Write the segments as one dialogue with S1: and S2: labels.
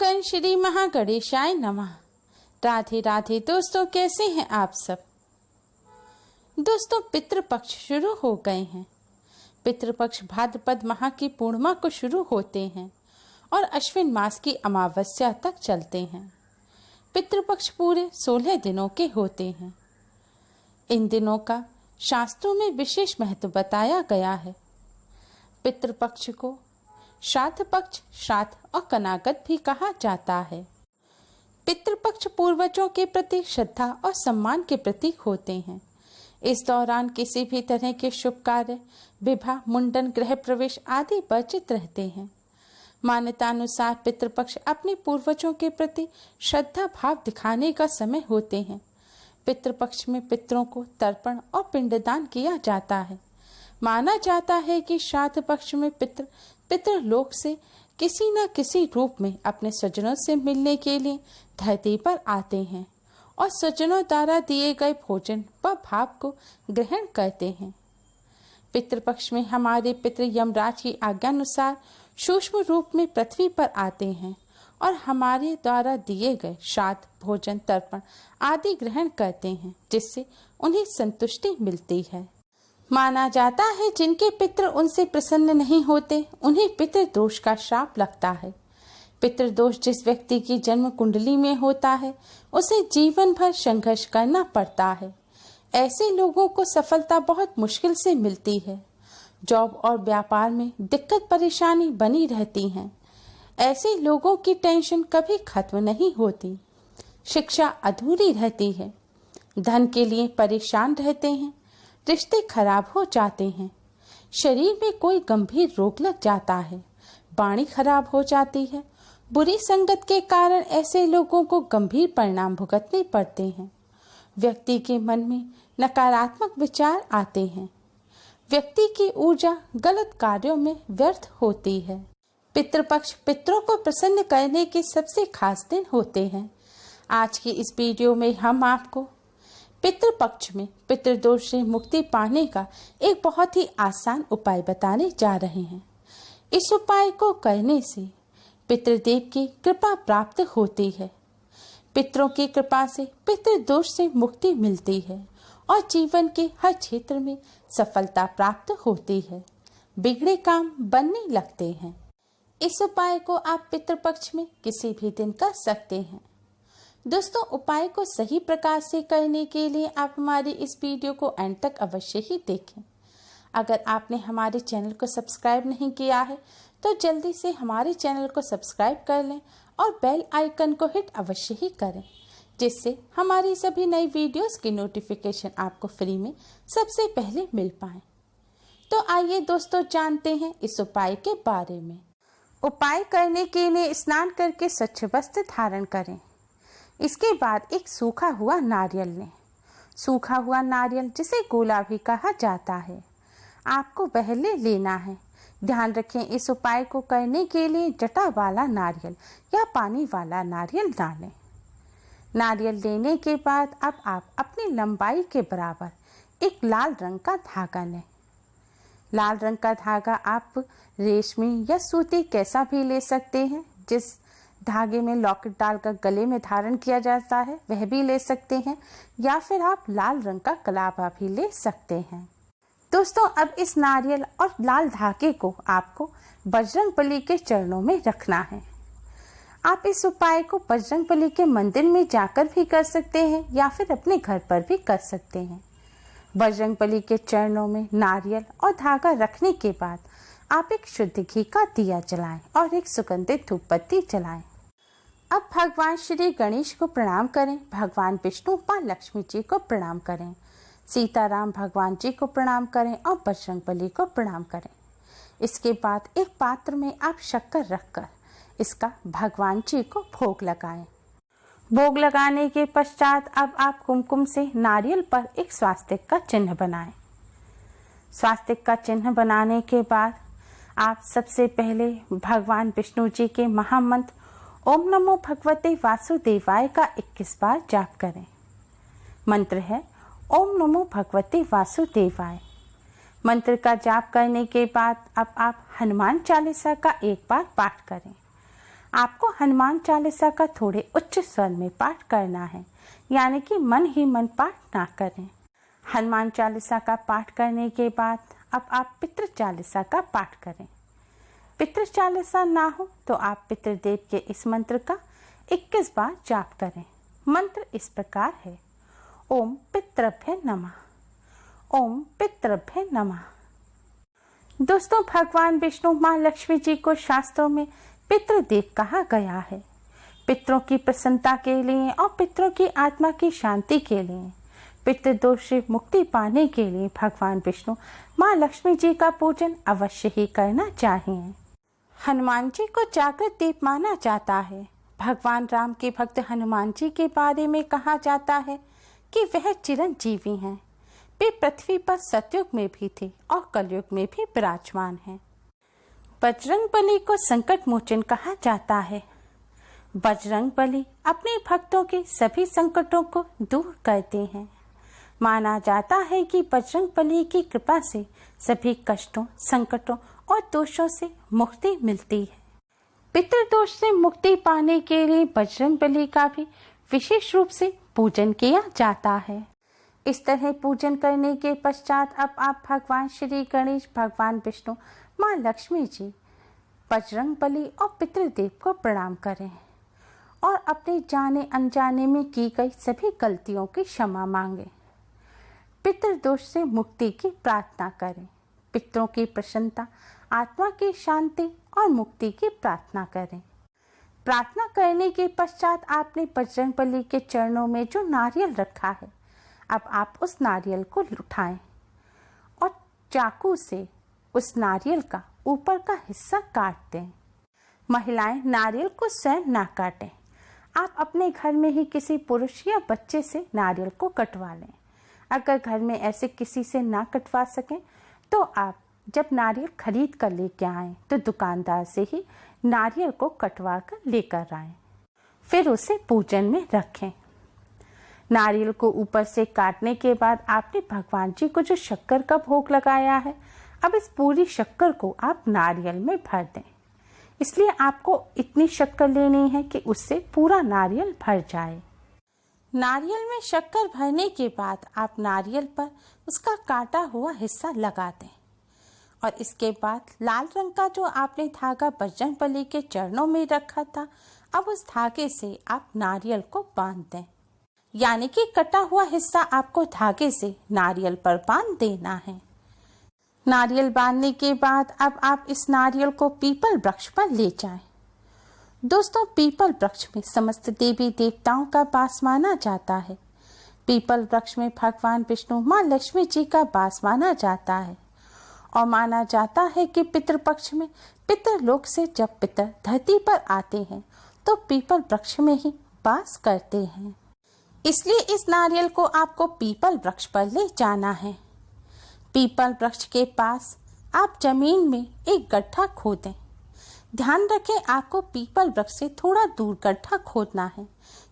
S1: गण श्री महागणेशाय नमः। राधे राधे दोस्तों, कैसे हैं आप सब। दोस्तों, पितृपक्ष शुरू हो गए हैं। पितृपक्ष भाद्रपद माह की पूर्णिमा को शुरू होते हैं और अश्विन मास की अमावस्या तक चलते हैं। पितृपक्ष पूरे 16 दिनों के होते हैं। इन दिनों का शास्त्रों में विशेष महत्व बताया गया है। पितृपक्ष को श्राद्ध पक्ष, श्राद्ध और कनागत भी कहा जाता है। पितृपक्ष पूर्वजों के प्रति श्रद्धा और सम्मान के प्रतीक होते हैं। इस दौरान किसी भी तरह के शुभ कार्य, विवाह, मुंडन, गृह प्रवेश आदि वर्जित रहते हैं। मान्यतानुसार पितृपक्ष अपने पूर्वजों के प्रति श्रद्धा भाव दिखाने का समय होते हैं। पितृपक्ष में पितरों को तर्पण और पिंडदान किया जाता है। माना जाता है कि श्राद्ध पक्ष में पितृलोक से किसी न किसी रूप में अपने स्वजनों से मिलने के लिए धरती पर आते हैं और स्वजनों द्वारा दिए गए भोजन व भाव को ग्रहण करते हैं। पितृपक्ष में हमारे पितृ यमराज की आज्ञानुसार सूक्ष्म रूप में पृथ्वी पर आते हैं और हमारे द्वारा दिए गए श्राद्ध, भोजन, तर्पण आदि ग्रहण करते हैं, जिससे उन्हें संतुष्टि मिलती है। माना जाता है जिनके पितृ उनसे प्रसन्न नहीं होते, उन्हें पितृदोष का श्राप लगता है। पितृदोष जिस व्यक्ति की जन्म कुंडली में होता है, उसे जीवन भर संघर्ष करना पड़ता है। ऐसे लोगों को सफलता बहुत मुश्किल से मिलती है। जॉब और व्यापार में दिक्कत परेशानी बनी रहती हैं। ऐसे लोगों की टेंशन कभी खत्म नहीं होती। शिक्षा अधूरी रहती है। धन के लिए परेशान रहते हैं। रिश्ते खराब हो जाते हैं। शरीर में कोई गंभीर रोग लग जाता है। वाणी खराब हो जाती है। बुरी संगत के कारण ऐसे लोगों को गंभीर परिणाम भुगतने पड़ते हैं। व्यक्ति के मन में नकारात्मक विचार आते हैं। व्यक्ति की ऊर्जा गलत कार्यों में व्यर्थ होती है। पितृपक्ष पितरों को प्रसन्न करने के सबसे खास दिन होते हैं। आज की इस वीडियो में हम आपको पितृपक्ष में पितृदोष से मुक्ति पाने का एक बहुत ही आसान उपाय बताने जा रहे हैं। इस उपाय को करने से पितृदेव की कृपा प्राप्त होती है। पितरों की कृपा से पितृदोष से मुक्ति मिलती है और जीवन के हर क्षेत्र में सफलता प्राप्त होती है। बिगड़े काम बनने लगते हैं। इस उपाय को आप पितृपक्ष में किसी भी दिन कर सकते हैं। दोस्तों, उपाय को सही प्रकार से करने के लिए आप हमारी इस वीडियो को एंड तक अवश्य ही देखें। अगर आपने हमारे चैनल को सब्सक्राइब नहीं किया है तो जल्दी से हमारे चैनल को सब्सक्राइब कर लें और बेल आइकन को हिट अवश्य ही करें, जिससे हमारी सभी नई वीडियोस की नोटिफिकेशन आपको फ्री में सबसे पहले मिल पाए। तो आइए दोस्तों, जानते हैं इस उपाय के बारे में। उपाय करने के लिए स्नान करके स्वच्छ वस्त्र धारण करें। इसके बाद एक सूखा हुआ नारियल लें। सूखा हुआ नारियल, जिसे गोला भी कहा जाता है, आपको पहले लेना है। ध्यान रखें, इस उपाय को करने के लिए जटा वाला नारियल या पानी वाला नारियल ना लें। नारियल लेने के बाद अब आप अपनी लंबाई के बराबर एक लाल रंग का धागा लें। लाल रंग का धागा आप रेशमी या सूती कैसा भी ले सकते हैं। जिस धागे में लॉकेट डालकर गले में धारण किया जाता है वह भी ले सकते हैं, या फिर आप लाल रंग का कलावा भी ले सकते हैं। दोस्तों, अब इस नारियल और लाल धागे को आपको बजरंगबली के चरणों में रखना है। आप इस उपाय को बजरंगबली के मंदिर में जाकर भी कर सकते हैं या फिर अपने घर पर भी कर सकते हैं। बजरंगबली के चरणों में नारियल और धागा रखने के बाद आप एक शुद्ध घी का दिया जलाएं और एक सुगंधित धूप बत्ती जलाएं। अब भगवान श्री गणेश को प्रणाम करें, भगवान विष्णु मां लक्ष्मी जी को प्रणाम करें, सीताराम भगवान जी को प्रणाम करें और बजरंगबली को प्रणाम करें। इसके बाद एक पात्र में आप शक्कर रखकर इसका भगवान जी को भोग लगाएं। भोग लगाने के पश्चात अब आप कुमकुम से नारियल पर एक स्वास्तिक का चिन्ह बनाएं। स्वास्तिक का चिन्ह बनाने के बाद आप सबसे पहले भगवान विष्णु जी के महामंत्र ओम नमो भगवते वासुदेवाय का 21 बार जाप करें। मंत्र है ओम नमो भगवते वासुदेवाय। मंत्र का जाप करने के बाद अब आप हनुमान चालीसा का एक बार पाठ करें। आपको हनुमान चालीसा का थोड़े उच्च स्वर में पाठ करना है, यानी कि मन ही मन पाठ ना करें। हनुमान चालीसा का पाठ करने के बाद अब आप पितृ चालीसा का पाठ करें। पितृ चालीसा ना हो तो आप पितृदेव के इस मंत्र का 21 बार जाप करें। मंत्र इस प्रकार है, ओम पितृभ्य नमः, ओम पितृभ्य नमः। दोस्तों, भगवान विष्णु माँ लक्ष्मी जी को शास्त्रों में पितृदेव कहा गया है। पितरों की प्रसन्नता के लिए और पितरों की आत्मा की शांति के लिए, पितृदोष से मुक्ति पाने के लिए भगवान विष्णु माँ लक्ष्मी जी का पूजन अवश्य ही करना चाहिए। हनुमान जी को जागृत दीप माना जाता है। भगवान राम के भक्त हनुमान जी के बारे में कहा जाता है कि वह चिरंजीवी हैं। वे पृथ्वी पर सतयुग में भी थे और कलयुग में भी विराजमान हैं। बजरंगबली को संकट मोचन कहा जाता है। बजरंगबली अपने भक्तों के सभी संकटों को दूर करते हैं। माना जाता है कि बजरंगबली की कृपा से सभी कष्टों, संकटों और दोषों से मुक्ति मिलती है। पितृदोष से मुक्ति पाने के लिए बजरंगबली का भी विशेष रूप से पूजन किया जाता है। इस तरह पूजन करने के पश्चात अब आप भगवान श्री गणेश, भगवान विष्णु, माँ लक्ष्मी जी, बजरंगबली और पितृदेव को प्रणाम करें और अपने जाने अनजाने में की गई सभी गलतियों की क्षमा मांगे। पितृदोष से मुक्ति की प्रार्थना करें। पितरों की प्रसन्नता, आत्मा की शांति और मुक्ति की प्रार्थना करें। प्रार्थना करने के पश्चात आपने बजरंगबली के चरणों में जो नारियल रखा है, अब आप उस नारियल को उठाएं और चाकू से उस नारियल का ऊपर का हिस्सा काट दें। महिलाएं नारियल को स्वयं ना काटें। आप अपने घर में ही किसी पुरुष या बच्चे से नारियल को कटवा लें। अगर घर में ऐसे किसी से ना कटवा सकें तो आप जब नारियल खरीद कर लेके आएं तो दुकानदार से ही नारियल को कटवा कर लेकर आएं। फिर उसे पूजन में रखें। नारियल को ऊपर से काटने के बाद आपने भगवान जी को जो शक्कर का भोग लगाया है, अब इस पूरी शक्कर को आप नारियल में भर दें। इसलिए आपको इतनी शक्कर लेनी है कि उससे पूरा नारियल भर जाए। नारियल में शक्कर भरने के बाद आप नारियल पर उसका काटा हुआ हिस्सा लगा दें और इसके बाद लाल रंग का जो आपने धागा बजरंगबली के चरणों में रखा था, अब उस धागे से आप नारियल को बांध दें। यानी कि कटा हुआ हिस्सा आपको धागे से नारियल पर बांध देना है। नारियल बांधने के बाद अब आप इस नारियल को पीपल वृक्ष पर ले जाएं। दोस्तों, पीपल वृक्ष में समस्त देवी देवताओं का वास माना जाता है। पीपल वृक्ष में भगवान विष्णु, माँ लक्ष्मी जी का वास माना जाता है और माना जाता है कि पितृपक्ष में पितृलोक से जब पितर धरती पर आते हैं तो पीपल वृक्ष में ही वास करते हैं। इसलिए इस नारियल को आपको पीपल वृक्ष पर ले जाना है। पीपल वृक्ष के पास आप जमीन में एक गड्ढा खोदें। ध्यान रखें, आपको पीपल वृक्ष से थोड़ा दूर गड्ढा खोदना है,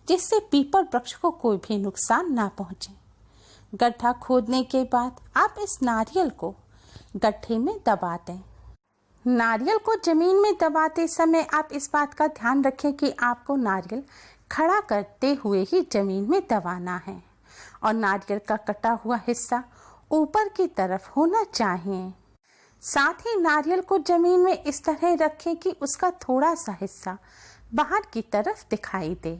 S1: जिससे पीपल वृक्ष को कोई भी नुकसान ना पहुंचे। गड्ढा खोदने के बाद आप इस नारियल को गड्ढे में दबा दें। नारियल को जमीन में दबाते समय आप इस बात का ध्यान रखें कि आपको नारियल खड़ा करते हुए ही जमीन में दबाना है और नारियल का कटा हुआ हिस्सा ऊपर की तरफ होना चाहिए। साथ ही नारियल को जमीन में इस तरह रखें कि उसका थोड़ा सा हिस्सा बाहर की तरफ दिखाई दे।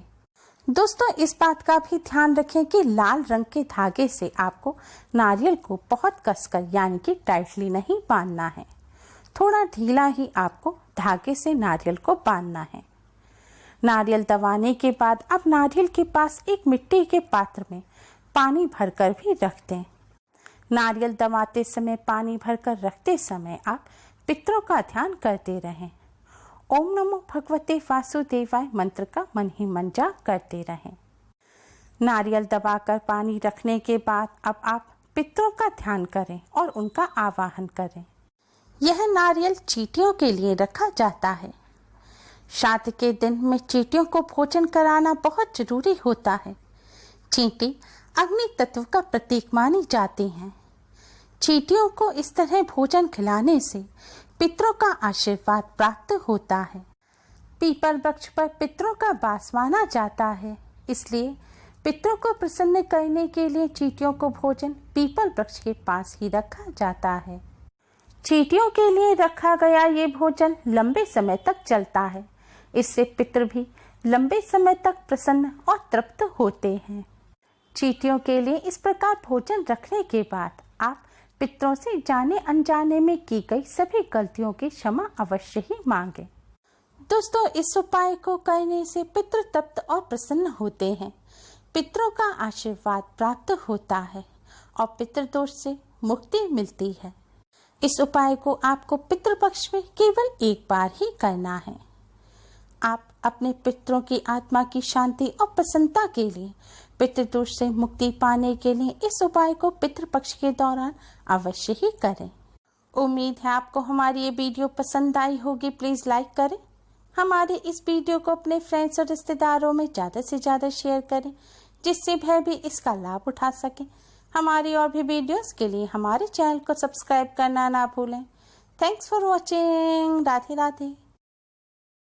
S1: दोस्तों, इस बात का भी ध्यान रखें कि लाल रंग के धागे से आपको नारियल को बहुत कसकर यानी कि टाइटली नहीं बांधना है। थोड़ा ढीला ही आपको धागे से नारियल को बांधना है। नारियल दबाने के बाद अब नारियल के पास एक मिट्टी के पात्र में पानी भरकर भी रख दें। नारियल दबाते समय, पानी भरकर रखते समय आप पितरों का ध्यान करते रहें। ओम नमो भगवते वासुदेवाय मंत्र का मन ही मन जाप करते रहें। नारियल दबाकर पानी रखने के बाद अब आप पितरों का ध्यान करें और उनका आवाहन करें। यह नारियल चींटियों के लिए रखा जाता है। श्राद्ध के दिन में चींटियों को भोजन कराना बहुत जरूरी होता है। चींटी अग्नि तत्व का प्रतीक मानी जाती हैं। चींटियों को इस तरह भोजन खिलाने से पितरों का आशीर्वाद प्राप्त होता है। पीपल वृक्ष पर पितरों का वास माना जाता है, इसलिए पितरों को प्रसन्न करने के लिए चींटियों को भोजन पीपल वृक्ष के पास ही रखा जाता है। चींटियों के लिए रखा गया ये भोजन लंबे समय तक चलता है। इससे पितर भी लंबे समय तक प्रसन्न और तृप्त होते हैं। चींटियों के लिए इस प्रकार भोजन रखने के बाद आप पितरों से जाने अनजाने में की गई सभी गलतियों की क्षमा अवश्य ही मांगे। दोस्तों, इस उपाय को करने से पितृ तृप्त और प्रसन्न होते हैं, पितरों का आशीर्वाद प्राप्त होता है और पितृदोष से मुक्ति मिलती है। इस उपाय को आपको पितृपक्ष में केवल एक बार ही करना है। आप अपने पितरों की आत्मा की शांति और प्रसन्नता के लिए, पितृदोष से मुक्ति पाने के लिए इस उपाय को पितृपक्ष के दौरान अवश्य ही करें। उम्मीद है आपको हमारी ये वीडियो पसंद आई होगी। प्लीज लाइक करें, हमारे इस वीडियो को अपने फ्रेंड्स और रिश्तेदारों में ज़्यादा से ज़्यादा शेयर करें, जिससे वह भी इसका लाभ उठा सकें। हमारी और भी वीडियोस के लिए हमारे चैनल को सब्सक्राइब करना ना भूलें। Thanks for watching. Radhe Radhe.